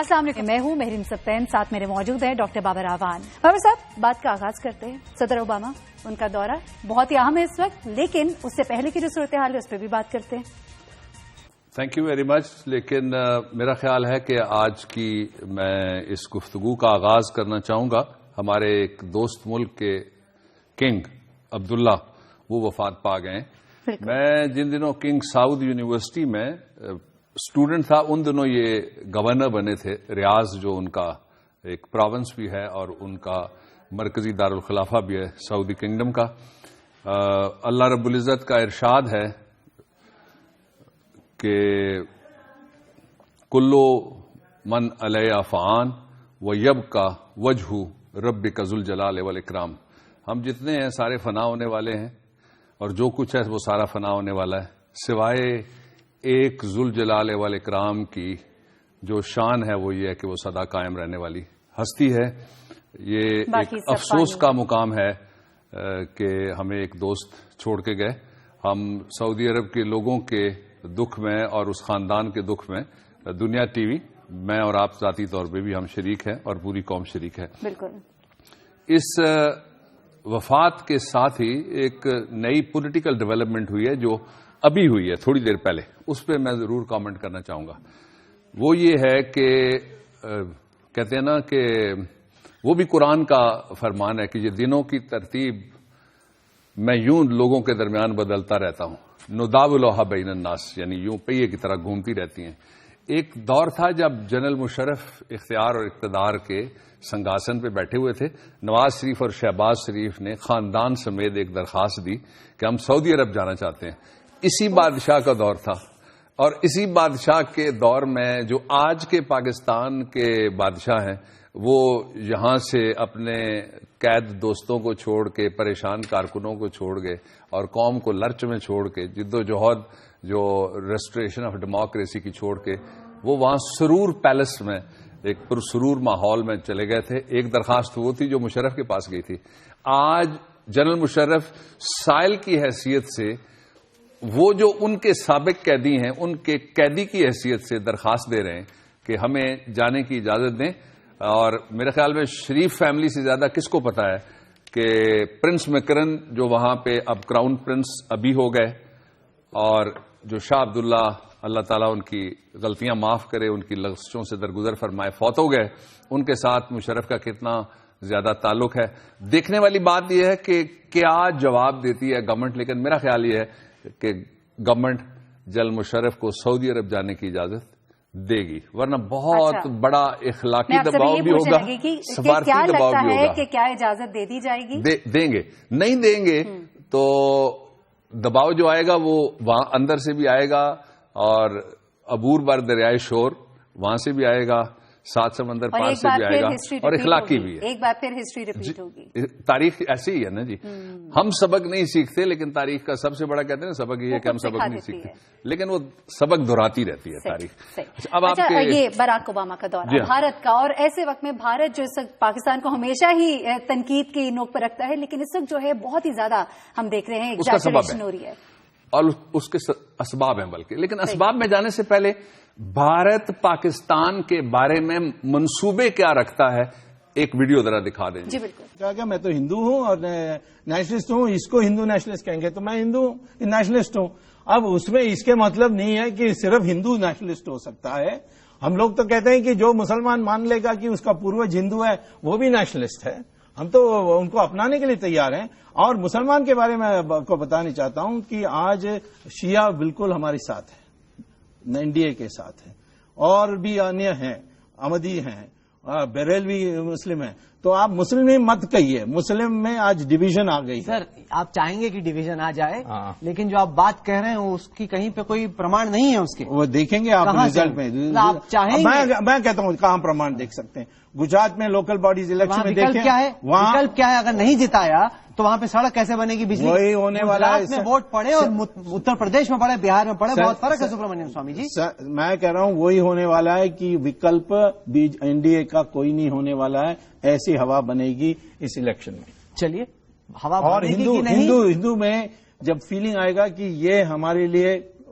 السلام علیکم، میں ہوں مہرین سبتین، ساتھ میرے موجود ہیں ڈاکٹر بابر اعوان۔ بابر صاحب، بات کا آغاز کرتے ہیں۔ صدر اوباما، ان کا دورہ بہت ہی اہم ہے اس وقت، لیکن اس سے پہلے کی جو صورتحال ہے اس پہ بھی بات کرتے ہیں۔ تھینک یو ویری مچ، لیکن میرا خیال ہے کہ آج کی میں اس گفتگو کا آغاز کرنا چاہوں گا ہمارے ایک دوست ملک کے کنگ عبداللہ، وہ وفات پا گئے۔ میں جن دنوں کنگ سعود یونیورسٹی میں اسٹوڈنٹ تھا، ان دنوں یہ گورنر بنے تھے ریاض، جو ان کا ایک پروونس بھی ہے اور ان کا مرکزی دارالخلافہ بھی ہے سعودی کنگڈم کا۔ اللہ رب العزت کا ارشاد ہے کہ کلو من علیہ فان ویبقی وجہ ربک ذوالجلال والاکرام، ہم جتنے ہیں سارے فنا ہونے والے ہیں اور جو کچھ ہے وہ سارا فنا ہونے والا ہے، سوائے ایک ذوالجلال والاکرام کی جو شان ہے وہ یہ ہے کہ وہ سدا قائم رہنے والی ہستی ہے۔ یہ ایک افسوس کا مقام ہے کہ ہمیں ایک دوست چھوڑ کے گئے۔ ہم سعودی عرب کے لوگوں کے دکھ میں اور اس خاندان کے دکھ میں دنیا ٹی وی، میں اور آپ ذاتی طور پہ بھی ہم شریک ہیں اور پوری قوم شریک ہے۔ بالکل۔ اس وفات کے ساتھ ہی ایک نئی پولیٹیکل ڈیولپمنٹ ہوئی ہے جو ابھی ہوئی ہے تھوڑی دیر پہلے، اس پہ میں ضرور کامنٹ کرنا چاہوں گا۔ وہ یہ ہے کہ کہتے ہیں نا کہ وہ بھی قرآن کا فرمان ہے کہ یہ دنوں کی ترتیب میں یوں لوگوں کے درمیان بدلتا رہتا ہوں، نداولها بین الناس، یعنی یوں پہیے کی طرح گھومتی رہتی ہیں۔ ایک دور تھا جب جنرل مشرف اختیار اور اقتدار کے سنگاسن پہ بیٹھے ہوئے تھے، نواز شریف اور شہباز شریف نے خاندان سمیت ایک درخواست دی کہ ہم سعودی عرب جانا چاہتے ہیں۔ اسی بادشاہ کا دور تھا، اور اسی بادشاہ کے دور میں جو آج کے پاکستان کے بادشاہ ہیں، وہ یہاں سے اپنے قید دوستوں کو چھوڑ کے، پریشان کارکنوں کو چھوڑ گئے اور قوم کو لرچ میں چھوڑ کے، جد و جہد جو ریسٹوریشن آف ڈیموکریسی کی چھوڑ کے، وہ وہاں سرور پیلس میں ایک پرسرور ماحول میں چلے گئے تھے۔ ایک درخواست وہ تھی جو مشرف کے پاس گئی تھی۔ آج جنرل مشرف سائل کی حیثیت سے، وہ جو ان کے سابق قیدی ہیں، ان کے قیدی کی حیثیت سے درخواست دے رہے ہیں کہ ہمیں جانے کی اجازت دیں۔ اور میرے خیال میں شریف فیملی سے زیادہ کس کو پتا ہے کہ پرنس مکرن جو وہاں پہ اب کراؤن پرنس ابھی ہو گئے، اور جو شاہ عبداللہ، اللہ تعالیٰ ان کی غلطیاں معاف کرے، ان کی لغزشوں سے درگزر فرمائے، فوت ہو گئے، ان کے ساتھ مشرف کا کتنا زیادہ تعلق ہے۔ دیکھنے والی بات یہ ہے کہ کیا جواب دیتی ہے گورنمنٹ، لیکن میرا خیال یہ ہے کہ گورنمنٹ جنرل مشرف کو سعودی عرب جانے کی اجازت دے گی، ورنہ بہت بڑا اخلاقی دباؤ بھی ہوگا، سفارتی دباؤ بھی ہوگا کہ کیا اجازت دے دی جائے گی؟ دیں گے، نہیں دیں گے تو دباؤ جو آئے گا وہ وہاں اندر سے بھی آئے گا، اور عبور بر دریائے شور وہاں سے بھی آئے گا، سات سمندر پار سے بھی آئے گا، اور اخلاقی بھی ہے۔ ایک بار پھر ہسٹری ریپیٹ ہوگی۔ تاریخ ایسی ہی ہے نا جی، ہم سبق نہیں سیکھتے، لیکن تاریخ کا سب سے بڑا کہتے ہیں سبق یہ ہے کہ ہم سبق نہیں سیکھتے، لیکن وہ سبق دہراتی رہتی ہے تاریخ۔ اب آپ یہ باراک اوباما کا دورہ بھارت کا، اور ایسے وقت میں بھارت جو اس وقت پاکستان کو ہمیشہ ہی تنقید کی نوک پر رکھتا ہے، لیکن اس وقت جو ہے بہت ہی زیادہ ہم دیکھ رہے ہیں ایگزیجریشن ہو رہی ہے، اور اس کے اسباب ہیں بلکہ، لیکن اسباب میں جانے سے پہلے بھارت پاکستان کے بارے میں منصوبے کیا رکھتا ہے، ایک ویڈیو ذرا دکھا دیں جی۔ بالکل۔ کیا میں تو ہندو ہوں اور نیشنلسٹ ہوں، اس کو ہندو نیشنلسٹ کہیں گے تو میں ہندو نیشنلسٹ ہوں۔ اب اس میں اس کے مطلب نہیں ہے کہ صرف ہندو نیشنلسٹ ہو سکتا ہے۔ ہم لوگ تو کہتے ہیں کہ جو مسلمان مان لے گا کہ اس کا پوروج ہندو ہے وہ بھی نیشنلسٹ ہے، ہم تو ان کو اپنانے کے لیے تیار ہیں۔ اور مسلمان کے بارے میں آپ کو بتانا چاہتا ہوں کہ آج شیعہ بالکل ہمارے ساتھ ہے، این ڈی اے کے ساتھ ہے، اور بھی انیہ ہیں، احمدی ہیں، بریلوی مسلم ہیں، تو آپ مسلم مت کہیے، مسلم میں آج ڈویژن آ گئی۔ سر آپ چاہیں گے کہ ڈویژن آ جائے، لیکن جو آپ بات کہہ رہے ہیں اس کی کہیں پہ کوئی پرمان نہیں ہے اس کے، وہ دیکھیں گے آپ رزلٹ میں۔ آپ چاہیں گے، میں کہتا ہوں کہاں پرمان دیکھ سکتے ہیں؟ گجرات میں لوکل باڈیز الیکشن میں دیکھیں، وہاں وکلپ کیا ہے؟ اگر نہیں جتایا تو وہاں پہ سڑک کیسے بنے گی، بجلی؟ وہی ہونے والا ہے۔ میں ووٹ پڑے اور اتر پردیش میں پڑے، بہار میں پڑے، بہت فرق ہے سبرامنیم سوامی جی۔ میں کہہ رہا ہوں وہی ہونے والا ہے کہ وکلپ این ڈی اے کا کوئی نہیں ہونے والا ہے، ایسی ہوا بنے گی اس الیکشن میں۔ چلیے ہوا، اور ہندو میں جب فیلنگ آئے گا کہ یہ ہمارے لیے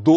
2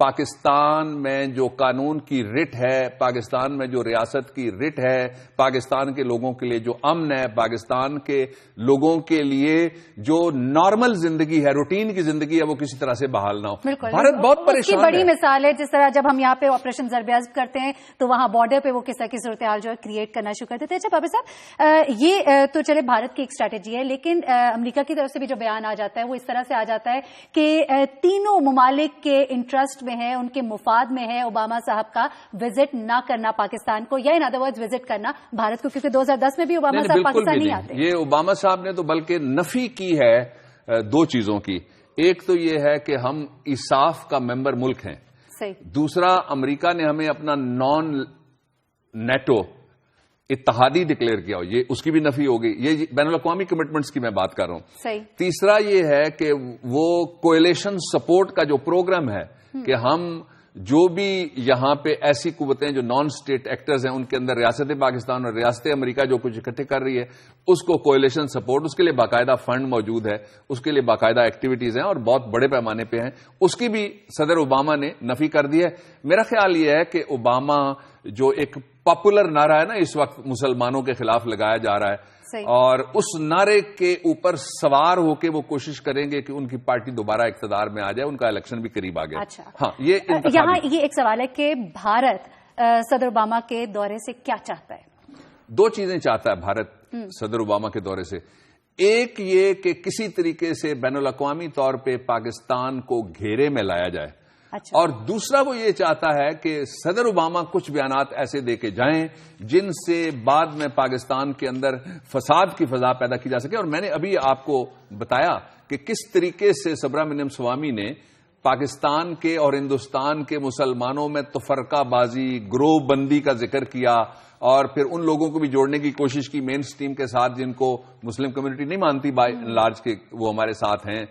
پاکستان میں جو قانون کی رٹ ہے، پاکستان میں جو ریاست کی رٹ ہے، پاکستان کے لوگوں کے لیے جو امن ہے، پاکستان کے لوگوں کے لیے جو نارمل زندگی ہے، روٹین کی زندگی ہے، وہ کسی طرح سے بحال نہ ہو. بھارت بہت پریشان ہے. بڑی مثال ہے جس طرح جب ہم یہاں پہ آپریشن ضرب عضب کرتے ہیں تو وہاں بارڈر پہ وہ کس طرح کی صورتحال جو ہے کریٹ کرنا شروع کر دیتے ہیں. اچھا بابر صاحب، یہ تو چلے بھارت کی ایک اسٹریٹجی ہے، لیکن امریکہ کی طرف سے بھی جو بیان آ جاتا ہے وہ اس طرح سے آ جاتا ہے کہ تینوں ممالک کے انٹرسٹ میں ہے، ان کے مفاد میں ہے اوباما صاحب کا وزٹ نہ کرنا پاکستان کو، یا ان ادر ورڈز وزٹ کرنا بھارت کو، کیونکہ 2010 میں بھی اوباما صاحب پاکستان نہیں آتے. یہ اوباما صاحب نے تو بلکہ نفی کی ہے دو چیزوں کی. ایک تو یہ ہے کہ ہم ایساف کا ممبر ملک ہیں، صحیح. دوسرا امریکہ نے ہمیں اپنا نان نیٹو اتحادی ڈکلیئر کیا، یہ اس کی بھی نفی ہو گئی. یہ بین الاقوامی کمٹمنٹس کی میں بات کر رہا ہوں. صحیح. تیسرا یہ ہے کہ وہ کولیشن سپورٹ کا جو پروگرام ہے کہ ہم جو بھی یہاں پہ ایسی قوتیں جو نان اسٹیٹ ایکٹرز ہیں ان کے اندر ریاست پاکستان اور ریاست امریکہ جو کچھ اکٹھے کر رہی ہے اس کو کولیشن سپورٹ، اس کے لیے باقاعدہ فنڈ موجود ہے، اس کے لیے باقاعدہ ایکٹیویٹیز ہیں اور بہت بڑے پیمانے پہ ہیں، اس کی بھی صدر اوباما نے نفی کر دی ہے. میرا خیال یہ ہے کہ اوباما جو ایک پاپولر نعرہ ہے نا اس وقت مسلمانوں کے خلاف لگایا جا رہا ہے، اور اس نعرے کے اوپر سوار ہو کے وہ کوشش کریں گے کہ ان کی پارٹی دوبارہ اقتدار میں آ جائے، ان کا الیکشن بھی قریب آ گیا. اچھا. ہاں، یہاں یہ ایک سوال ہے کہ بھارت صدر اوباما کے دورے سے کیا چاہتا ہے؟ دو چیزیں چاہتا ہے بھارت صدر اوباما کے دورے سے. ایک یہ کہ کسی طریقے سے بین الاقوامی طور پہ پاکستان کو گھیرے میں لایا جائے، اور دوسرا وہ یہ چاہتا ہے کہ صدر اوباما کچھ بیانات ایسے دے کے جائیں جن سے بعد میں پاکستان کے اندر فساد کی فضا پیدا کی جا سکے. اور میں نے ابھی آپ کو بتایا کہ کس طریقے سے سبرامنیم سوامی نے پاکستان کے اور ہندوستان کے مسلمانوں میں تفرقہ بازی، گروہ بندی کا ذکر کیا، اور پھر ان لوگوں کو بھی جوڑنے کی کوشش کی مین سٹریم کے ساتھ جن کو مسلم کمیونٹی نہیں مانتی بائی لارج کے وہ ہمارے ساتھ ہیں.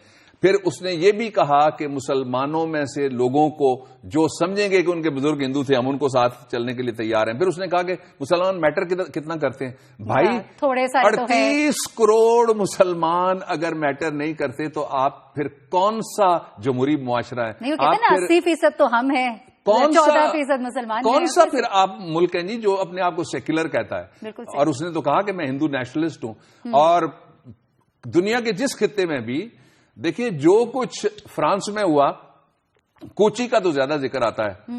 پھر اس نے یہ بھی کہا کہ مسلمانوں میں سے لوگوں کو جو سمجھیں گے کہ ان کے بزرگ ہندو تھے ہم ان کو ساتھ چلنے کے لیے تیار ہیں. پھر اس نے کہا کہ مسلمان میٹر کتنا کرتے ہیں بھائی، 38 کروڑ مسلمان اگر میٹر نہیں کرتے تو آپ پھر کون سا جمہوری معاشرہ ہے؟ 80% تو ہم ہیں، 14% مسلمان، کون سا پھر آپ ملک ہیں جی جو اپنے آپ کو سیکولر کہتا ہے؟ اور اس نے تو کہا کہ میں ہندو نیشنلسٹ ہوں. اور دنیا کے جس خطے میں بھی دیکھیے جو کچھ فرانس میں ہوا، کوچی کا تو زیادہ ذکر آتا ہے،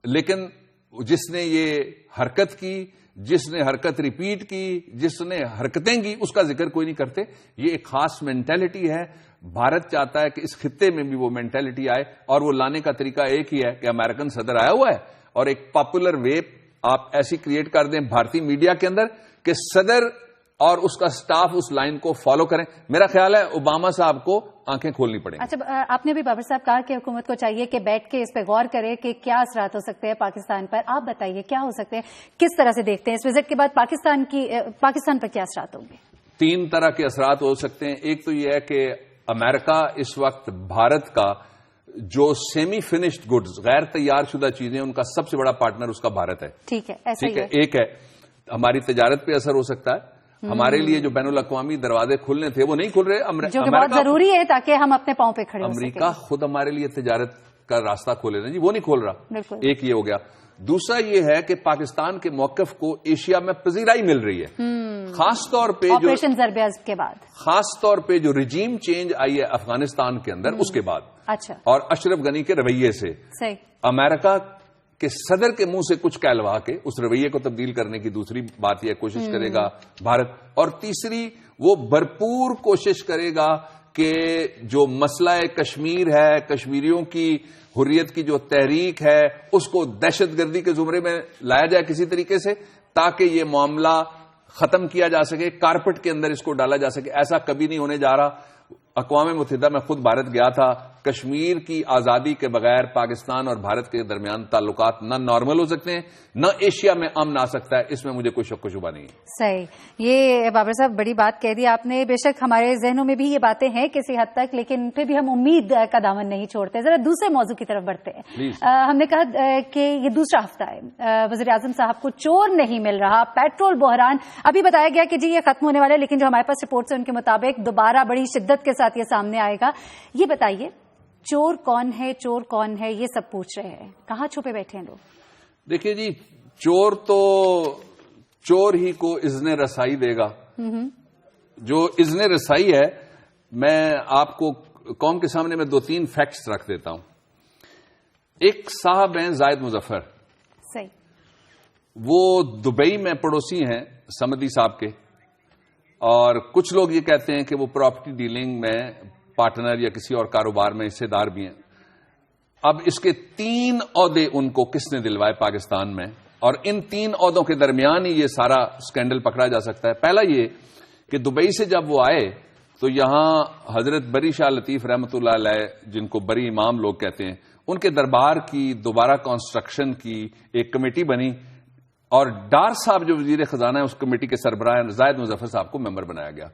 لیکن جس نے یہ حرکت کی، جس نے حرکت ریپیٹ کی، جس نے حرکتیں کی، اس کا ذکر کوئی نہیں کرتے. یہ ایک خاص مینٹیلٹی ہے. بھارت چاہتا ہے کہ اس خطے میں بھی وہ مینٹیلٹی آئے، اور وہ لانے کا طریقہ ایک ہی ہے کہ امریکن صدر آیا ہوا ہے اور ایک پاپولر ویب آپ ایسی کریٹ کر دیں بھارتی میڈیا کے اندر کہ صدر اور اس کا سٹاف اس لائن کو فالو کریں. میرا خیال ہے اوباما صاحب کو آنکھیں کھولنی پڑیں. اچھا، آپ نے بھی بابر صاحب کہا کہ حکومت کو چاہیے کہ بیٹھ کے اس پہ غور کرے کہ کیا اثرات ہو سکتے ہیں پاکستان پر. آپ بتائیے کیا ہو سکتے ہیں، کس طرح سے دیکھتے ہیں اس وزٹ کے بعد پاکستان پر کیا اثرات ہوں گے؟ 3 طرح کے اثرات ہو سکتے ہیں. ایک تو یہ ہے کہ امریکہ اس وقت بھارت کا جو سیمی فنشڈ گڈز، غیر تیار شدہ چیزیں، ان کا سب سے بڑا پارٹنر اس کا بھارت ہے. ٹھیک ہے، ایک ہے ہماری تجارت پہ اثر ہو سکتا ہے. ہمارے لیے جو بین الاقوامی دروازے کھلنے تھے وہ نہیں کھل رہے، جو کہ بہت ضروری ہے تاکہ ہم اپنے پاؤں پہ کھڑے ہو سکیں. امریکہ خود ہمارے لیے تجارت کا راستہ کھولے نا جی، وہ نہیں کھول رہا. ایک یہ ہو گیا. دوسرا یہ ہے کہ پاکستان کے موقف کو ایشیا میں پذیرائی مل رہی ہے، خاص طور پہ آپریشن ضرب عضب کے بعد، خاص طور پہ جو رجیم چینج آئی ہے افغانستان کے اندر اس کے بعد. اچھا. اور اشرف غنی کے رویے سے امریکہ کہ صدر کے منہ سے کچھ کہلوا کے اس رویے کو تبدیل کرنے کی دوسری بات یہ کوشش کرے گا بھارت. اور تیسری وہ بھرپور کوشش کرے گا کہ جو مسئلہ کشمیر ہے، کشمیریوں کی حریت کی جو تحریک ہے، اس کو دہشت گردی کے زمرے میں لایا جائے کسی طریقے سے، تاکہ یہ معاملہ ختم کیا جا سکے، کارپٹ کے اندر اس کو ڈالا جا سکے. ایسا کبھی نہیں ہونے جا رہا. اقوام متحدہ میں خود بھارت گیا تھا. کشمیر کی آزادی کے بغیر پاکستان اور بھارت کے درمیان تعلقات نہ نارمل ہو سکتے ہیں، نہ ایشیا میں امن آ سکتا ہے. اس میں مجھے کوئی شک و شبہ نہیں ہے. صحیح. یہ بابر صاحب بڑی بات کہہ دی آپ نے. بے شک ہمارے ذہنوں میں بھی یہ باتیں ہیں کسی حد تک، لیکن پھر بھی ہم امید کا دامن نہیں چھوڑتے. ذرا دوسرے موضوع کی طرف بڑھتے ہیں. ہم نے کہا کہ یہ دوسرا ہفتہ ہے، وزیر اعظم صاحب کو چور نہیں مل رہا، پیٹرول بحران. ابھی بتایا گیا کہ جی یہ ختم ہونے والا ہے، لیکن جو ہمارے پاس رپورٹس ہیں ان کے مطابق دوبارہ بڑی شدت کے ساتھ یہ سامنے آئے گا. یہ بتائیے چور کون ہے یہ سب پوچھ رہے ہیں. کہاں چھپے بیٹھے ہیں لوگ؟ دیکھیے جی، چور تو چور ہی کو اذن رسائی دے گا. جو اذن رسائی ہے، میں آپ کو قوم کے سامنے میں 2-3 فیکٹس رکھ دیتا ہوں. ایک صاحب ہیں زائد مظفر، صحیح، وہ دبئی میں پڑوسی ہیں سمدی صاحب کے، اور کچھ لوگ یہ کہتے ہیں کہ وہ پراپرٹی ڈیلنگ میں پارٹنر یا کسی اور کاروبار میں حصے دار بھی ہیں. اب اس کے 3 عہدے ان کو کس نے دلوائے پاکستان میں، اور ان 3 عہدوں کے درمیان ہی یہ سارا سکینڈل پکڑا جا سکتا ہے. پہلا یہ کہ دبئی سے جب وہ آئے تو یہاں حضرت بری شاہ لطیف رحمۃ اللہ علیہ، جن کو بری امام لوگ کہتے ہیں، ان کے دربار کی دوبارہ کنسٹرکشن کی ایک کمیٹی بنی، اور ڈار صاحب جو وزیر خزانہ ہے اس کمیٹی کے سربراہ زائد مظفر صاحب کو ممبر بنایا گیا.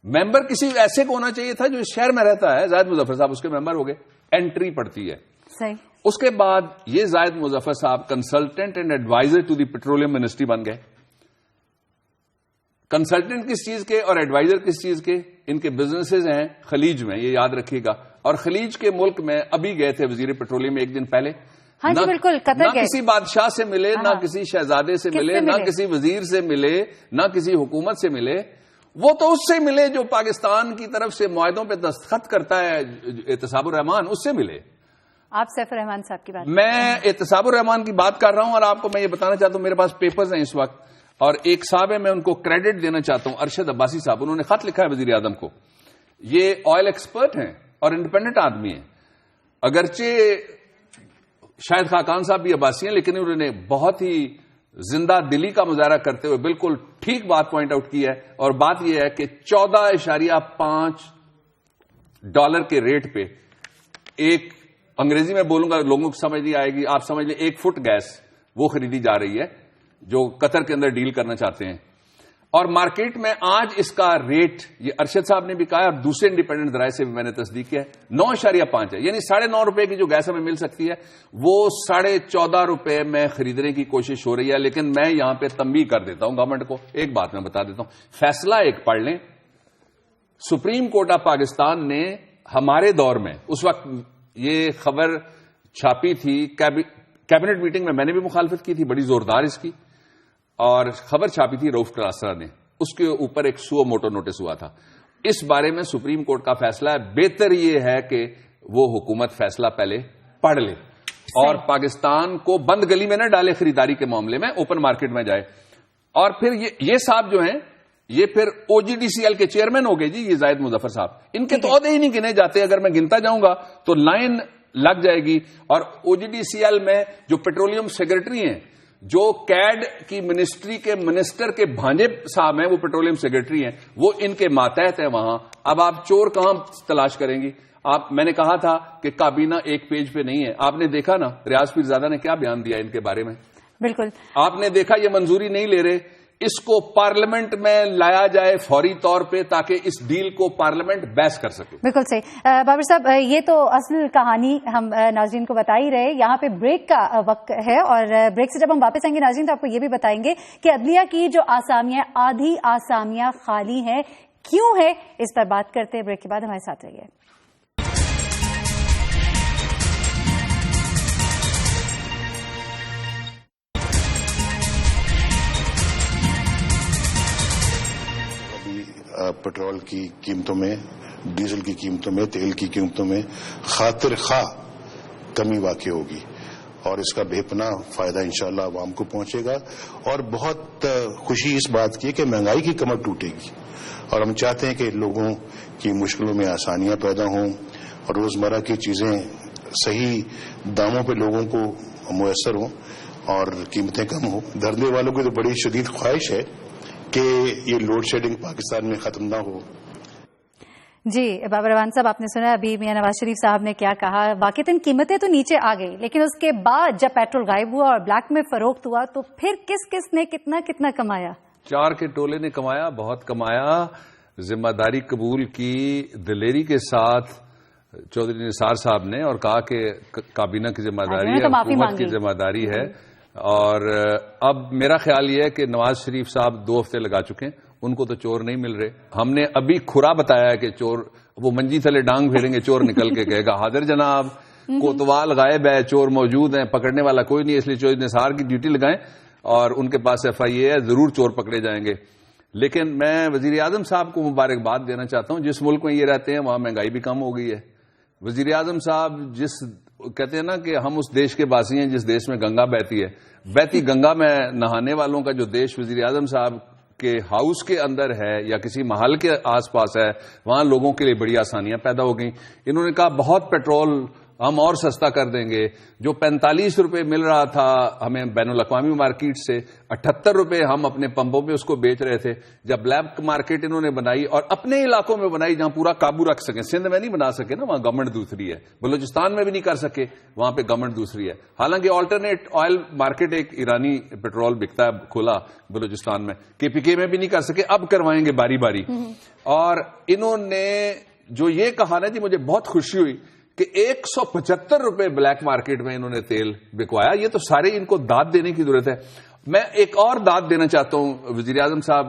ممبر کسی ایسے کو ہونا چاہیے تھا جو اس شہر میں رہتا ہے. زائد مظفر صاحب اس کے ممبر ہو گئے، انٹری پڑتی ہے. صحیح. اس کے بعد یہ زائد مظفر صاحب consultant and adviser to the petroleum ministry بن گئے. کنسلٹنٹ کس چیز کے اور ایڈوائزر کس چیز کے؟ ان کے بزنسز ہیں خلیج میں، یہ یاد رکھیے گا. اور خلیج کے ملک میں ابھی گئے تھے وزیر پیٹرولیم ایک دن پہلے. ہاں جی بالکل، نہ کسی بادشاہ سے ملے، نہ کسی شہزادے سے ملے، نہ کسی وزیر سے ملے، نہ کسی حکومت سے ملے. وہ تو اس سے ملے جو پاکستان کی طرف سے معاہدوں پہ دستخط کرتا ہے، احتساب الرحمان، اس سے ملے. آپ سیف الرحمان صاحب کی بات؟ میں احتساب الرحمان کی بات کر رہا ہوں، اور آپ کو میں یہ بتانا چاہتا ہوں میرے پاس پیپرز ہیں اس وقت، اور ایک صاحب ہے میں ان کو کریڈٹ دینا چاہتا ہوں، ارشد عباسی صاحب. انہوں نے خط لکھا ہے وزیر اعظم کو. یہ آئل ایکسپرٹ ہیں اور انڈیپینڈنٹ آدمی ہیں. اگرچہ شاید خاقان صاحب بھی عباسی ہیں، لیکن انہوں نے بہت ہی زندہ دلی کا مظاہرہ کرتے ہوئے بالکل ٹھیک بات پوائنٹ آؤٹ کی ہے. اور بات یہ ہے کہ $14.5 کے ریٹ پہ ایک، انگریزی میں بولوں گا لوگوں کو سمجھ نہیں آئے گی، آپ سمجھ لیں 1 فٹ گیس وہ خریدی جا رہی ہے جو قطر کے اندر ڈیل کرنا چاہتے ہیں. اور مارکیٹ میں آج اس کا ریٹ، یہ ارشد صاحب نے بھی کہا اور دوسرے انڈیپینڈنٹ ذرائع سے بھی میں نے تصدیق کیا ہے، 9.5 ہے. یعنی $9.5 کی جو گیس ہمیں مل سکتی ہے وہ $14.5 میں خریدنے کی کوشش ہو رہی ہے. لیکن میں یہاں پہ تنبیہ کر دیتا ہوں گورنمنٹ کو، ایک بات میں بتا دیتا ہوں، فیصلہ ایک پڑھ لیں. سپریم کورٹ آف پاکستان نے ہمارے دور میں، اس وقت یہ خبر چھاپی تھی کیبنٹ میٹنگ میں نے بھی مخالفت کی تھی بڑی زوردار اس کی، اور خبر چھاپی تھی روف کلاسرا نے، اس کے اوپر ایک سو موٹو نوٹس ہوا تھا. اس بارے میں سپریم کورٹ کا فیصلہ ہے. بہتر یہ ہے کہ وہ حکومت فیصلہ پہلے پڑھ لے اور پاکستان کو بند گلی میں نہ ڈالے خریداری کے معاملے میں، اوپن مارکیٹ میں جائے. اور پھر یہ صاحب جو ہیں یہ پھر OGDCL کے چیئرمین ہو گئے جی، یہ زائد مظفر صاحب. ان کے تو عہدے ہی نہیں گنے جاتے، اگر میں گنتا جاؤں گا تو لائن لگ جائے گی. اور OGDCL میں جو پیٹرولیم سیکرٹری ہیں، جو کیڈ کی منسٹری کے منسٹر کے بھانجے صاحب ہیں، وہ پیٹرولیم سیکرٹری ہیں، وہ ان کے ماتحت ہیں وہاں. اب آپ چور کہاں تلاش کریں گی؟ میں نے کہا تھا کہ کابینہ ایک پیج پہ نہیں ہے. آپ نے دیکھا نا ریاض پیرزادہ نے کیا بیان دیا ان کے بارے میں؟ بالکل آپ نے دیکھا، یہ منظوری نہیں لے رہے. اس کو پارلیمنٹ میں لایا جائے فوری طور پہ تاکہ اس ڈیل کو پارلیمنٹ بحث کر سکے. بالکل صحیح. بابر صاحب، یہ تو اصل کہانی ہم ناظرین کو بتا ہی رہے. یہاں پہ بریک کا وقت ہے، اور بریک سے جب ہم واپس آئیں گے ناظرین تو آپ کو یہ بھی بتائیں گے کہ عدلیہ کی جو آسامیاں، آدھی آسامیاں خالی ہیں، کیوں ہے، اس پر بات کرتے ہیں. بریک کے بعد ہمارے ساتھ رہیے. پیٹرول کی قیمتوں میں، ڈیزل کی قیمتوں میں، تیل کی قیمتوں میں خاطر خواہ کمی واقع ہوگی، اور اس کا بے پناہ فائدہ انشاءاللہ عوام کو پہنچے گا. اور بہت خوشی اس بات کی کہ مہنگائی کی کمر ٹوٹے گی، اور ہم چاہتے ہیں کہ لوگوں کی مشکلوں میں آسانیاں پیدا ہوں اور روزمرہ کی چیزیں صحیح داموں پہ لوگوں کو میسر ہوں اور قیمتیں کم ہوں. دھرنے والوں کی تو بڑی شدید خواہش ہے کہ یہ لوڈ شیڈنگ پاکستان میں ختم نہ ہو. جی بابر اعوان صاحب، آپ نے سنا ابھی میاں نواز شریف صاحب نے کیا کہا. واقعتاً قیمتیں تو نیچے آ گئی، لیکن اس کے بعد جب پیٹرول غائب ہوا اور بلیک میں فروخت ہوا تو پھر کس کس نے کتنا کمایا؟ 4 کے ٹولے نے کمایا، بہت کمایا. ذمہ داری قبول کی دلیری کے ساتھ چودھری نثار صاحب نے، اور کہا کہ کابینہ کی ذمہ داری ہے، حکومت کی ذمہ داری ہے. اور اب میرا خیال یہ ہے کہ نواز شریف صاحب 2 ہفتے لگا چکے ہیں، ان کو تو چور نہیں مل رہے. ہم نے ابھی کھرا بتایا ہے کہ چور وہ منجی تھلے ڈانگ پھیریں گے, چور نکل کے کہے گا حاضر جناب, کوتوال غائب ہے, چور موجود ہیں, پکڑنے والا کوئی نہیں, اس لیے چور نثار کی ڈیوٹی لگائیں اور ان کے پاس FIA ہے, ضرور چور پکڑے جائیں گے. لیکن میں وزیر اعظم صاحب کو مبارکباد دینا چاہتا ہوں, جس ملک میں یہ رہتے ہیں وہاں مہنگائی بھی کم ہو گئی ہے. وزیر اعظم صاحب جس کہتے ہیں نا کہ ہم اس دیش کے باسی ہیں جس دیش میں گنگا بہتی ہے, بہتی گنگا میں نہانے والوں کا جو دیش وزیر اعظم صاحب کے ہاؤس کے اندر ہے یا کسی محل کے آس پاس ہے, وہاں لوگوں کے لیے بڑی آسانیاں پیدا ہو گئیں. انہوں نے کہا بہت پیٹرول ہم اور سستا کر دیں گے. جو 45 روپے مل رہا تھا ہمیں بین الاقوامی مارکیٹ سے, 78 روپے ہم اپنے پمپوں پہ اس کو بیچ رہے تھے. جب بلیک مارکیٹ انہوں نے بنائی اور اپنے علاقوں میں بنائی جہاں پورا قابو رکھ سکیں, سندھ میں نہیں بنا سکے نا, وہاں گورنمنٹ دوسری ہے, بلوچستان میں بھی نہیں کر سکے, وہاں پہ گورنمنٹ دوسری ہے. حالانکہ آلٹرنیٹ آئل مارکیٹ ایک ایرانی پیٹرول بکتا ہے کھلا بلوچستان میں, KPK میں بھی نہیں کر سکے, اب کروائیں گے باری باری. اور انہوں نے جو یہ کہا نا جی, مجھے بہت خوشی ہوئی کہ 175 روپے بلیک مارکیٹ میں انہوں نے تیل بکوایا. یہ تو سارے ان کو داد دینے کی ضرورت ہے. میں ایک اور داد دینا چاہتا ہوں وزیر اعظم صاحب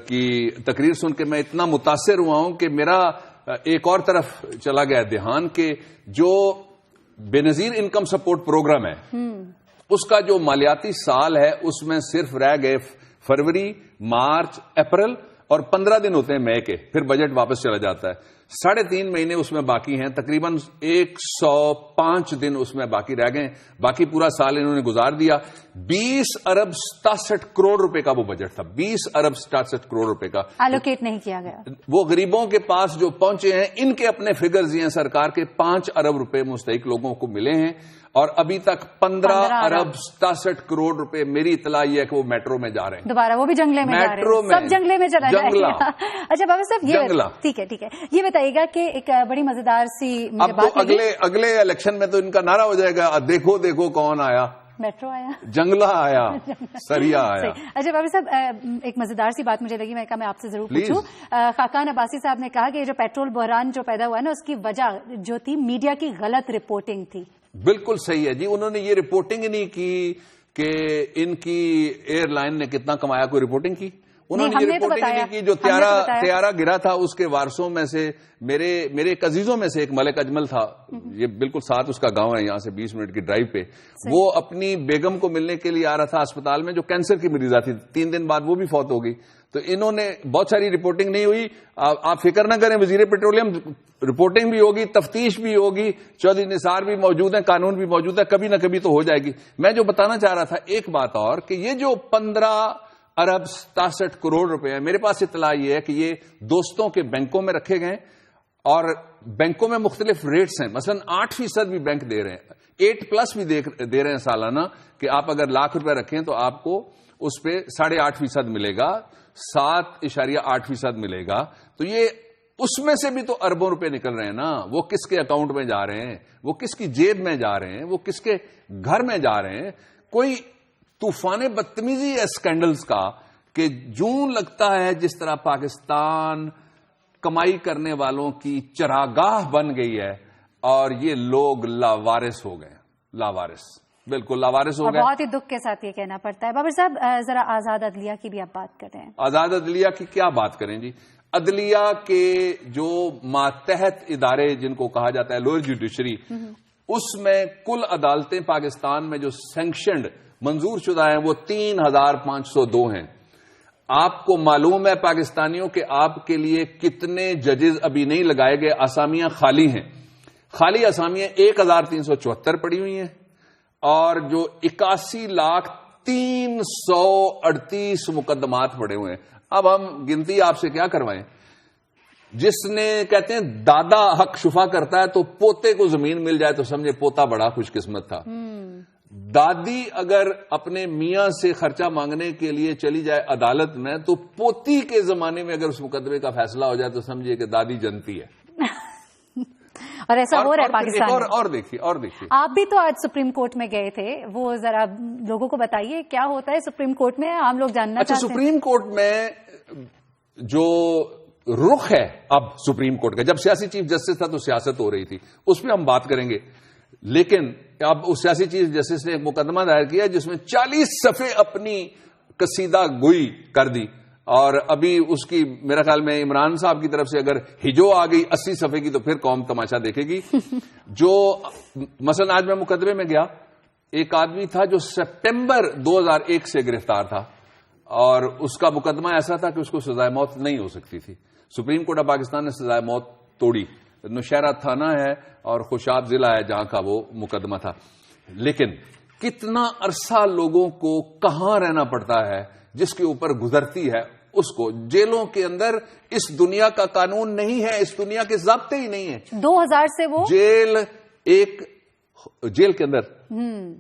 کی تقریر سن کے میں اتنا متاثر ہوا ہوں کہ میرا ایک اور طرف چلا گیا دھیان کہ جو بے نظیر انکم سپورٹ پروگرام ہے اس کا جو مالیاتی سال ہے اس میں صرف رہ گئے فروری, مارچ, اپریل اور 15 دن ہوتے ہیں مئی کے, پھر بجٹ واپس چلا جاتا ہے. 3.5 مہینے اس میں باقی ہیں, تقریباً 105 دن اس میں باقی رہ گئے. باقی پورا سال انہوں نے گزار دیا. 20 ارب 67 کروڑ روپے کا وہ بجٹ تھا, 20 ارب 67 کروڑ روپے کا الوکیٹ نہیں کیا گیا. وہ غریبوں کے پاس جو پہنچے ہیں, ان کے اپنے فگرز ہیں سرکار کے, 5 ارب روپے مستحق لوگوں کو ملے ہیں اور ابھی تک 15 ارب 67 کروڑ روپے میری اطلاع یہ ہے کہ وہ میٹرو میں جا رہے ہیں. دوبارہ وہ بھی جنگلے میں جا رہے ہیں, سب جنگلے میں چلا جائے گا. اچھا بابا صاحب یہ ٹھیک ہے, یہ بتائیے گا کہ ایک بڑی مزیدار سی اب تو اگلے الیکشن میں تو ان کا نعرہ ہو جائے گا, دیکھو دیکھو کون آیا, میٹرو آیا, جنگلہ آیا, سریا آیا. اچھا بابا صاحب ایک مزیدار سی بات مجھے لگی, میں کہا میں آپ سے ضرور پوچھوں. خاقان عباسی صاحب نے کہا کہ یہ جو پیٹرول بحران جو پیدا ہوا ہے نا, اس کی وجہ جو تھی میڈیا کی غلط رپورٹنگ تھی. بالکل صحیح ہے جی, انہوں نے یہ رپورٹنگ نہیں کی کہ ان کی ایئر لائن نے کتنا کمایا, کوئی رپورٹنگ کی انہوں نے یہ رپورٹنگ نہیں کی. جو طیارہ گرا تھا اس کے وارثوں میں سے میرے ایک عزیزوں میں سے ایک ملک اجمل تھا, یہ بالکل ساتھ اس کا گاؤں ہے, یہاں سے 20 منٹ کی ڈرائیو پہ. وہ اپنی بیگم کو ملنے کے لیے آ رہا تھا اسپتال میں, جو کینسر کی مریضہ تھی, 3 دن بعد وہ بھی فوت ہو گئی. تو انہوں نے بہت ساری رپورٹنگ نہیں ہوئی. آپ فکر نہ کریں, وزیر پیٹرولیم رپورٹنگ بھی ہوگی, تفتیش بھی ہوگی, چودھری نثار بھی موجود ہیں, قانون بھی موجود ہے, کبھی نہ کبھی تو ہو جائے گی. میں جو بتانا چاہ رہا تھا ایک بات اور, کہ یہ جو 15 ارب 67 کروڑ روپے ہیں, میرے پاس اطلاع یہ ہے کہ یہ دوستوں کے بینکوں میں رکھے گئے اور بینکوں میں مختلف ریٹس ہیں. مثلا 8% بھی بینک دے رہے ہیں, 8+ بھی دے رہے ہیں سالانہ, کہ آپ اگر لاکھ روپے رکھیں تو آپ کو اس پہ 8.5% ملے گا, 7.8% ملے گا. تو یہ اس میں سے بھی تو اربوں روپے نکل رہے ہیں نا. وہ کس کے اکاؤنٹ میں جا رہے ہیں, وہ کس کی جیب میں جا رہے ہیں, وہ کس کے گھر میں جا رہے ہیں. کوئی طوفان بدتمیزی ہے اسکینڈلز کا کہ جوں لگتا ہے جس طرح پاکستان کمائی کرنے والوں کی چراگاہ بن گئی ہے اور یہ لوگ لاوارث ہو گئے. لاوارث, بالکل لاوارث ہو گئے. بہت ہی دکھ کے ساتھ یہ کہنا پڑتا ہے. بابر صاحب ذرا آزاد عدلیہ کی بھی آپ بات کر رہے ہیں. آزاد عدلیہ کی کیا بات کریں جی. عدلیہ کے جو ماتحت ادارے جن کو کہا جاتا ہے لوئر جوڈیشری, اس میں کل عدالتیں پاکستان میں جو سینکشنڈ منظور شدہ ہیں وہ 3502 ہیں. آپ کو معلوم ہے پاکستانیوں کہ آپ کے لیے کتنے ججز ابھی نہیں لگائے گئے, آسامیاں خالی ہیں. خالی آسامیاں 1374 پڑی ہوئی ہیں اور جو 81,338 مقدمات پڑے ہوئے ہیں. اب ہم گنتی آپ سے کیا کروائیں. جس نے کہتے ہیں دادا حق شفا کرتا ہے, تو پوتے کو زمین مل جائے تو سمجھے پوتا بڑا خوش قسمت تھا. دادی اگر اپنے میاں سے خرچہ مانگنے کے لیے چلی جائے عدالت میں, تو پوتی کے زمانے میں اگر اس مقدمے کا فیصلہ ہو جائے تو سمجھیے کہ دادی جنتی ہے. اور ایسا ہو رہا ہے پاکستان میں. اور دیکھیے آپ بھی تو آج سپریم کورٹ میں گئے تھے, وہ ذرا لوگوں کو بتائیے کیا ہوتا ہے سپریم کورٹ میں, ہم لوگ جاننا چاہتے ہیں. سپریم کورٹ میں جو رخ ہے اب سپریم کورٹ کا, جب سیاسی چیف جسٹس تھا تو سیاست ہو رہی تھی, اس پہ ہم بات کریں گے. لیکن اب اس سیاسی چیف جسٹس نے ایک مقدمہ دائر کیا جس میں 40 صفحے اپنی قصیدہ گوئی کر دی. اور ابھی اس کی میرا خیال میں عمران صاحب کی طرف سے اگر ہجو آ گئی 80 صفحے کی تو پھر قوم تماشا دیکھے گی. جو مثلا آج میں مقدمے میں گیا, ایک آدمی تھا جو سپٹمبر 2001 سے گرفتار تھا اور اس کا مقدمہ ایسا تھا کہ اس کو سزائے موت نہیں ہو سکتی تھی. سپریم کورٹ آف پاکستان نے سزائے موت توڑی. نوشہرہ تھانہ ہے اور خوشاب ضلع ہے جہاں کا وہ مقدمہ تھا. لیکن کتنا عرصہ لوگوں کو کہاں رہنا پڑتا ہے جس کے اوپر گزرتی ہے اس کو. جیلوں کے اندر اس دنیا کا قانون نہیں ہے, اس دنیا کے ضابطے ہی نہیں ہیں. 2000 سے وہ جیل کے اندر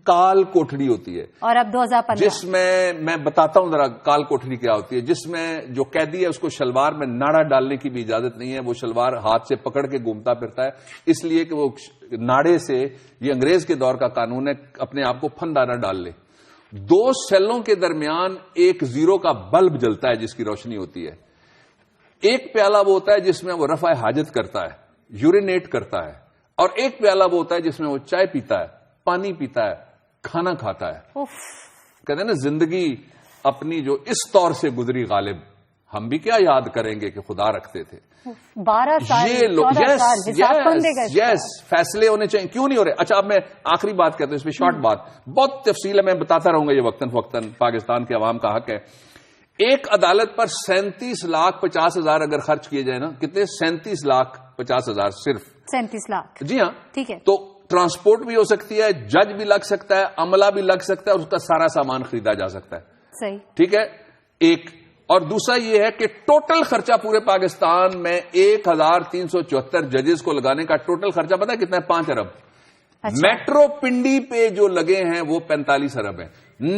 کال کوٹڑی ہوتی ہے, اور اب 2015 جس میں بتاتا ہوں ذرا کال کوٹڑی کیا ہوتی ہے, جس میں جو قیدی ہے اس کو شلوار میں ناڑا ڈالنے کی بھی اجازت نہیں ہے. وہ شلوار ہاتھ سے پکڑ کے گھومتا پھرتا ہے اس لیے کہ وہ ناڑے سے, یہ انگریز کے دور کا قانون ہے, اپنے آپ کو پھندا نہ ڈال لے. 2 سیلوں کے درمیان ایک زیرو کا بلب جلتا ہے جس کی روشنی ہوتی ہے. ایک پیالہ وہ ہوتا ہے جس میں وہ رفع حاجت کرتا ہے, یورینیٹ کرتا ہے, اور ایک پیالہ وہ ہوتا ہے جس میں وہ چائے پیتا ہے, پانی پیتا ہے, کھانا کھاتا ہے. کہتے ہیں نا زندگی اپنی جو اس طور سے گزری غالب, ہم بھی کیا یاد کریں گے کہ خدا رکھتے تھے. 12 سال یہ لوگ یس فیصلے ہونے چاہیے, کیوں نہیں ہو رہے. اچھا اب میں آخری بات کہتا ہوں, اس پہ شارٹ بات, بہت تفصیل ہے, میں بتاتا رہوں گا, یہ وقتاً فوقتاً پاکستان کے عوام کا حق ہے. ایک عدالت پر 37,50,000 اگر خرچ کیے جائے نا, کتنے 37,50,000 صرف 37 لاکھ. جی ہاں, ٹھیک ہے. تو ٹرانسپورٹ بھی ہو سکتی ہے, جج بھی لگ سکتا ہے, عملہ بھی لگ سکتا ہے, اور اس کا سارا سامان خریدا جا سکتا ہے. صحیح, ٹھیک ہے. ایک اور دوسرا یہ ہے کہ ٹوٹل خرچہ پورے پاکستان میں 1,374 ججز کو لگانے کا ٹوٹل خرچہ پتا ہے کتنا ہے؟ 5 ارب. میٹرو پنڈی پہ جو لگے ہیں وہ 45 ارب ہیں.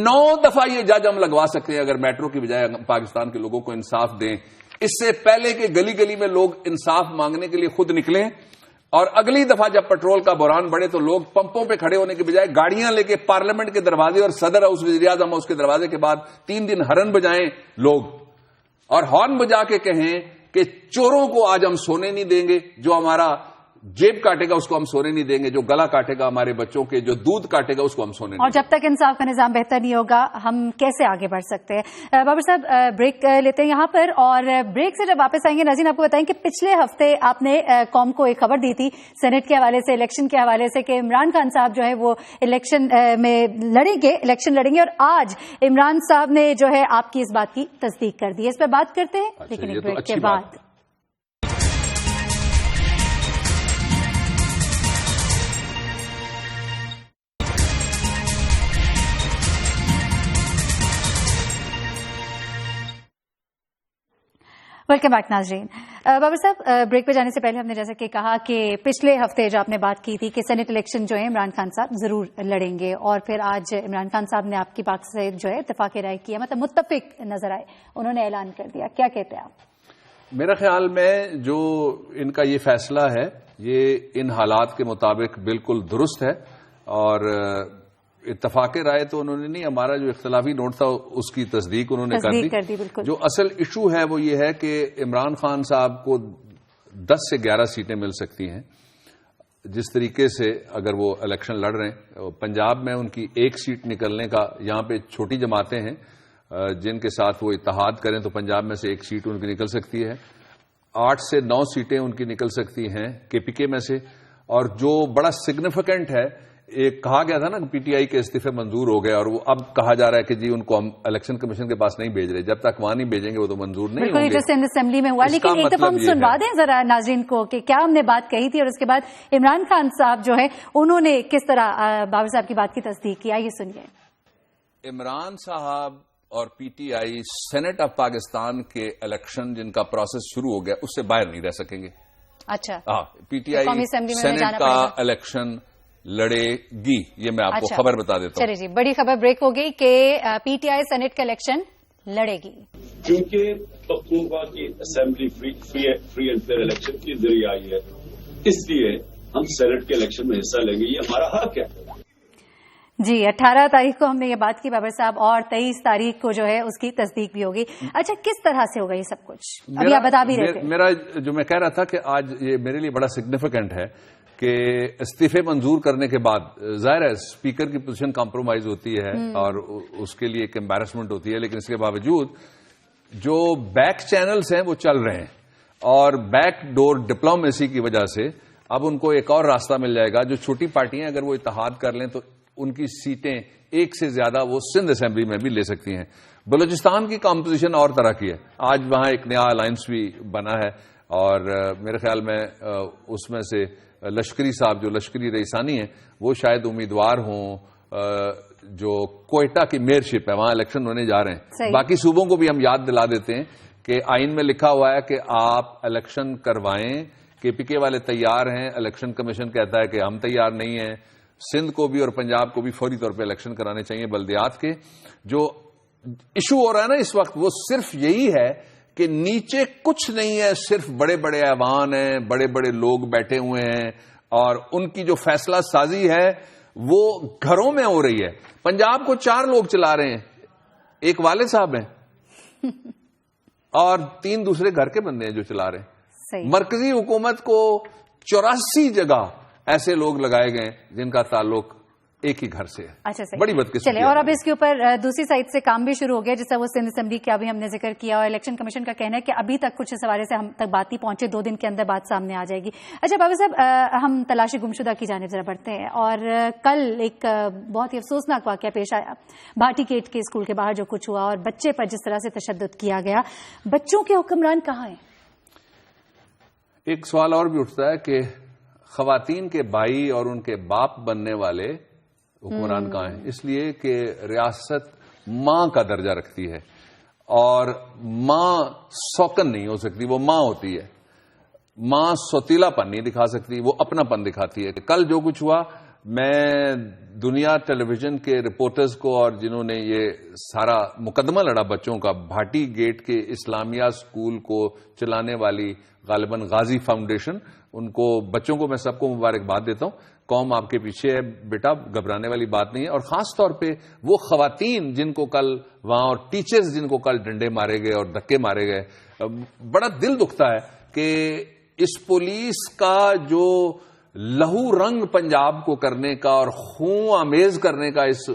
9 دفعہ یہ جج ہم لگوا سکتے ہیں اگر میٹرو کی بجائے پاکستان کے لوگوں کو انصاف دیں. اس سے پہلے کہ گلی گلی میں لوگ انصاف مانگنے کے لیے خود نکلیں, اور اگلی دفعہ جب پیٹرول کا بحران بڑھے تو لوگ پمپوں پہ کھڑے ہونے کے بجائے گاڑیاں لے کے پارلیمنٹ کے دروازے اور صدر ہاؤس وزیر اعظم اس کے دروازے کے بعد 3 دن ہرن بجائیں لوگ, اور ہارن بجا کے کہیں کہ چوروں کو آج ہم سونے نہیں دیں گے, جو ہمارا جیب کاٹے گا اس کو ہم سونے نہیں دیں گے, جو گلا کاٹے گا ہمارے بچوں کے, جو دودھ کاٹے گا اس کو ہم سونے نہیں دیں گے. اور جب تک انصاف کا نظام بہتر نہیں ہوگا ہم کیسے آگے بڑھ سکتے ہیں. بابر صاحب بریک لیتے ہیں یہاں پر, اور بریک سے جب واپس آئیں گے ناظرین آپ کو بتائیں کہ پچھلے ہفتے آپ نے قوم کو ایک خبر دی تھی سینٹ کے حوالے سے, الیکشن کے حوالے سے, کہ عمران خان صاحب جو ہے وہ الیکشن میں الیکشن لڑیں گے, اور آج عمران صاحب نے جو ہے آپ کی اس بات کی تصدیق کر دی ہے. اس پہ بات کرتے ہیں لیکن ایک بریک کے بعد. ویلکم بیک ناظرین. بابر صاحب بریک پہ جانے سے پہلے ہم نے جیسا کہ کہا کہ پچھلے ہفتے جو آپ نے بات کی تھی کہ سینٹ الیکشن جو ہے عمران خان صاحب ضرور لڑیں گے, اور پھر آج عمران خان صاحب نے آپ کی بات سے جو ہے اتفاق رائے کیا, مطلب متفق نظر آئے, انہوں نے اعلان کر دیا. کیا کہتے ہیں آپ؟ میرا خیال میں جو ان کا یہ فیصلہ ہے یہ ان حالات کے مطابق بالکل درست ہے, اور اتفاق رائے تو انہوں نے نہیں, ہمارا جو اختلافی نوٹ تھا اس کی تصدیق انہوں نے کر دی. جو اصل ایشو ہے وہ یہ ہے کہ عمران خان صاحب کو 10 سے 11 سیٹیں مل سکتی ہیں. جس طریقے سے اگر وہ الیکشن لڑ رہے ہیں, پنجاب میں ان کی 1 سیٹ نکلنے کا, یہاں پہ چھوٹی جماعتیں ہیں جن کے ساتھ وہ اتحاد کریں تو پنجاب میں سے 1 سیٹ ان کی نکل سکتی ہے. 8 سے 9 سیٹیں ان کی نکل سکتی ہیں کے پی کے میں سے. اور جو بڑا سگنیفیکنٹ ہے, ایک کہا گیا تھا نا کہ پی ٹی آئی کے استعفے منظور ہو گئے, اور وہ اب کہا جا رہا ہے کہ جی ان کو ہم الیکشن کمیشن کے پاس نہیں بھیج رہے, جب تک وہاں نہیں بھیجیں گے وہ تو منظور نہیں ہوں گے. اسمبلی میں ہوا, لیکن ایک دفعہ ہم سنوا دیں ذرا ناظرین کو کہ کیا ہم نے بات کہی تھی, اور اس کے بعد عمران خان صاحب جو ہے انہوں نے کس طرح بابر صاحب کی بات کی تصدیق کی. آئیے سنیے. عمران صاحب اور P T I senate of Pakistan کے الیکشن جن کا پروسیس شروع ہو گیا اس سے باہر نہیں رہ سکیں گے. اچھا, پی ٹی آئی سینٹ کا الیکشن لڑے گی, یہ میں آپ کو خبر بتا دیتا ہوں. چلیے جی, بڑی خبر بریک ہو گئی کہ پی ٹی آئی سینٹ کا الیکشن لڑے گی. کیونکہ پختونخوا کی assembly free and fair election کے ذریعے آئی ہے, اس لیے ہم سینٹ کے الیکشن میں حصہ لیں گے, یہ ہمارا حق ہے. جی, 18 تاریخ کو ہم نے یہ بات کی بابر صاحب, اور 23 تاریخ کو جو ہے اس کی تصدیق بھی ہوگی. اچھا, کس طرح سے ہوگا یہ سب کچھ, ابھی آپ بتا بھی رہے تھے. میرا جو میں کہہ رہا تھا کہ آج یہ میرے لیے بڑا سگنیفیکنٹ ہے کہ استعفے منظور کرنے کے بعد ظاہر ہے اسپیکر کی پوزیشن کمپرومائز ہوتی ہے اور اس کے لیے ایک امبیرسمنٹ ہوتی ہے, لیکن اس کے باوجود جو بیک چینلز ہیں وہ چل رہے ہیں اور بیک ڈور ڈپلومیسی کی وجہ سے اب ان کو ایک اور راستہ مل جائے گا. جو چھوٹی پارٹیاں اگر وہ اتحاد کر لیں تو ان کی سیٹیں ایک سے زیادہ وہ سندھ اسمبلی میں بھی لے سکتی ہیں. بلوچستان کی کمپوزیشن اور طرح کی ہے. آج وہاں ایک نیا الائنس بھی بنا ہے اور میرے خیال میں اس میں سے لشکری صاحب جو لشکری رئیسانی ہیں وہ شاید امیدوار ہوں. جو کوئٹہ کی میئرشپ ہے وہاں الیکشن ہونے جا رہے ہیں. باقی صوبوں کو بھی ہم یاد دلا دیتے ہیں کہ آئین میں لکھا ہوا ہے کہ آپ الیکشن کروائیں. کے پی کے والے تیار ہیں, الیکشن کمیشن کہتا ہے کہ ہم تیار نہیں ہیں. سندھ کو بھی اور پنجاب کو بھی فوری طور پہ الیکشن کرانے چاہیے بلدیات کے. جو ایشو ہو رہا ہے نا اس وقت وہ صرف یہی ہے کہ نیچے کچھ نہیں ہے, صرف بڑے بڑے ایوان ہیں, بڑے بڑے لوگ بیٹھے ہوئے ہیں اور ان کی جو فیصلہ سازی ہے وہ گھروں میں ہو رہی ہے. پنجاب کو 4 لوگ چلا رہے ہیں, ایک والد صاحب ہیں اور 3 دوسرے گھر کے بندے ہیں جو چلا رہے ہیں. مرکزی حکومت کو 84 جگہ ایسے لوگ لگائے گئے جن کا تعلق ایک ہی گھر سے ہے. اچھا صحیح, بڑی بدقسمتی. چلے اور اب اس کے اوپر دوسری سائڈ سے کام بھی شروع ہو گیا جس طرح وہ سندھ اسمبلی کا بھی ہم نے ذکر کیا اور الیکشن کمیشن کا کہنا ہے کہ ابھی تک کچھ اس حوالے سے ہم تک بات نہیں پہنچے, 2 دن کے اندر بات سامنے آ جائے گی. اچھا بابا صاحب, ہم تلاشی گمشدہ کی جانب ذرا بڑھتے ہیں اور کل ایک بہت ہی افسوسناک واقعہ پیش آیا بھاٹی گیٹ کے اسکول کے باہر جو کچھ ہوا اور بچے پر جس طرح سے تشدد کیا گیا. بچوں کے حکمران کہاں ہیں؟ ایک سوال اور بھی اٹھتا ہے کہ خواتین کے بھائی اور ان کے باپ بننے والے حکمران کہاں ہیں؟ اس لیے کہ ریاست ماں کا درجہ رکھتی ہے اور ماں سوکن نہیں ہو سکتی, وہ ماں ہوتی ہے. ماں سوتیلا پن نہیں دکھا سکتی, وہ اپنا پن دکھاتی ہے. کل جو کچھ ہوا, میں دنیا ٹیلی ویژن کے رپورٹرز کو اور جنہوں نے یہ سارا مقدمہ لڑا بچوں کا, بھاٹی گیٹ کے اسلامیہ اسکول کو چلانے والی غالباً غازی فاؤنڈیشن, ان کو بچوں کو میں سب کو مبارکباد دیتا ہوں. قوم آپ کے پیچھے ہے بیٹا, گھبرانے والی بات نہیں ہے. اور خاص طور پہ وہ خواتین جن کو کل وہاں اور ٹیچرز جن کو کل ڈنڈے مارے گئے اور دھکے مارے گئے, بڑا دل دکھتا ہے کہ اس پولیس کا جو لہو رنگ پنجاب کو کرنے کا اور خون آمیز کرنے کا اس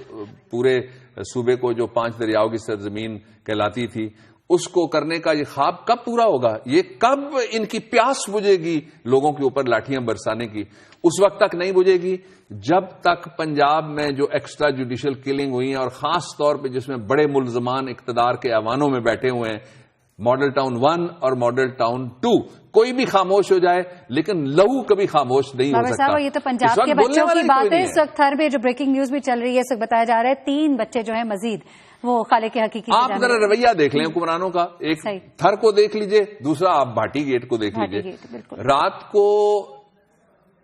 پورے صوبے کو جو 5 دریاؤں کی سرزمین کہلاتی تھی, اس کو کرنے کا یہ خواب کب پورا ہوگا؟ یہ کب ان کی پیاس بجھے گی لوگوں کے اوپر لاٹھیاں برسانے کی؟ اس وقت تک نہیں بجھے گی جب تک پنجاب میں جو ایکسٹرا جوڈیشل کلنگ ہوئی ہیں اور خاص طور پہ جس میں بڑے ملزمان اقتدار کے ایوانوں میں بیٹھے ہوئے ہیں, ماڈل ٹاؤن 1 اور ماڈل ٹاؤن 2, کوئی بھی خاموش ہو جائے لیکن لہو کبھی خاموش نہیں ہو سکتا. یہ تو پنجاب کے بچوں کی بات ہے. اس وقت ہر میں جو بریکنگ نیوز بھی چل رہی ہے اس وقت بتایا جا رہا ہے 3 بچے جو ہیں مزید وہ خالق حقیقی. آپ ذرا رویہ دیکھ لیں حکمرانوں کا, ایک تھر کو دیکھ لیجئے, دوسرا آپ بھاٹی گیٹ کو دیکھ لیجئے. رات کو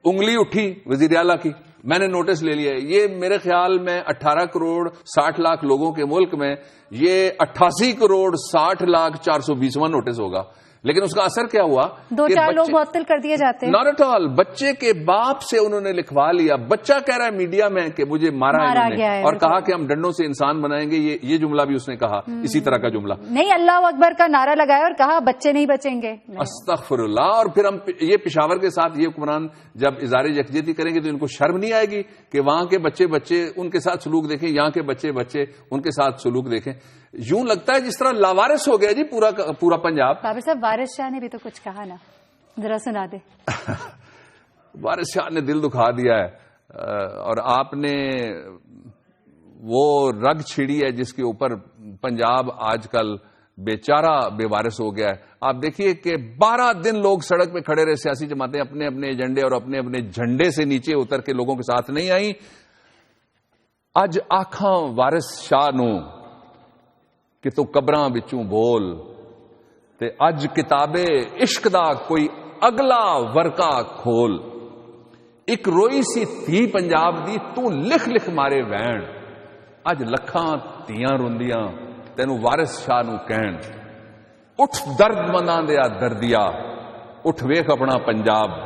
انگلی اٹھی وزیر اعلیٰ کی, میں نے نوٹس لے لیا ہے. یہ میرے خیال میں 18 کروڑ 60 لاکھ لوگوں کے ملک میں یہ 88 کروڑ 60 لاکھ 420واں نوٹس ہوگا. لیکن اس کا اثر کیا ہوا؟ 2-4 لوگ معطل کر دیے جاتے ہیں. Not at all. بچے کے باپ سے انہوں نے لکھوا لیا. بچہ کہہ رہا ہے میڈیا میں کہ مجھے مارا ہے اور کہا کہ ہم ڈنڈوں سے انسان بنائیں گے. یہ جملہ بھی اس نے کہا, اسی طرح کا جملہ نہیں, اللہ اکبر کا نعرہ لگایا اور کہا بچے نہیں بچیں گے. استغفر اللہ. اور پھر ہم یہ پشاور کے ساتھ یہ حکمران جب اظہار یکجہتی کریں گے تو ان کو شرم نہیں آئے گی کہ وہاں کے بچے ان کے ساتھ سلوک دیکھیں, یہاں کے بچے ان کے ساتھ سلوک دیکھیں. یوں لگتا ہے جس طرح لاوارث ہو گیا جی پورا پنجاب. بابا صاحب وارث شاہ نے بھی تو کچھ کہا نا, ذرا سنا دے. وارث شاہ نے دل دکھا دیا ہے اور آپ نے وہ رگ چھڑی ہے جس کے اوپر پنجاب آج کل بیچارہ بے وارث ہو گیا ہے. آپ دیکھیے کہ 12 دن لوگ سڑک پہ کھڑے رہے, سیاسی جماعتیں اپنے اپنے ایجنڈے اور اپنے اپنے جھنڈے سے نیچے اتر کے لوگوں کے ساتھ نہیں آئیں. اج آکھاں وارث شاہ نو کہ تو قبراں وچوں بول تے اج کتابے عشق دا کوئی اگلا ورقہ کھول. ایک روئی سی تھی پنجاب دی تو لکھ مارے وین, اج لکھاں تیاں روندیاں تینوں وارث شاہ نو کہن. اٹھ درد منداں دیا دردیا, اٹھ ویکھ اپنا پنجاب.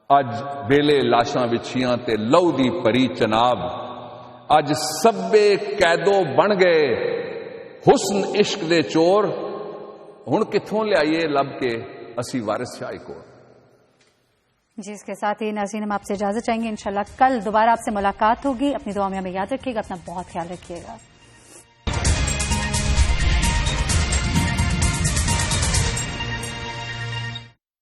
اج بیلے لاشاں وچھیاں تے لو دی پری چناب. اج سبے قیدو بن گئے حسن عشق دے چور. ہن کتھوں لے آئیے لب کے اسی وارث شاہ کو. جی اس کے ساتھ ہی ناظرین ہم آپ سے اجازت چاہیں گے. انشاءاللہ کل دوبارہ آپ سے ملاقات ہوگی. اپنی دعا میں ہمیں یاد رکھیے گا, اپنا بہت خیال رکھیے گا.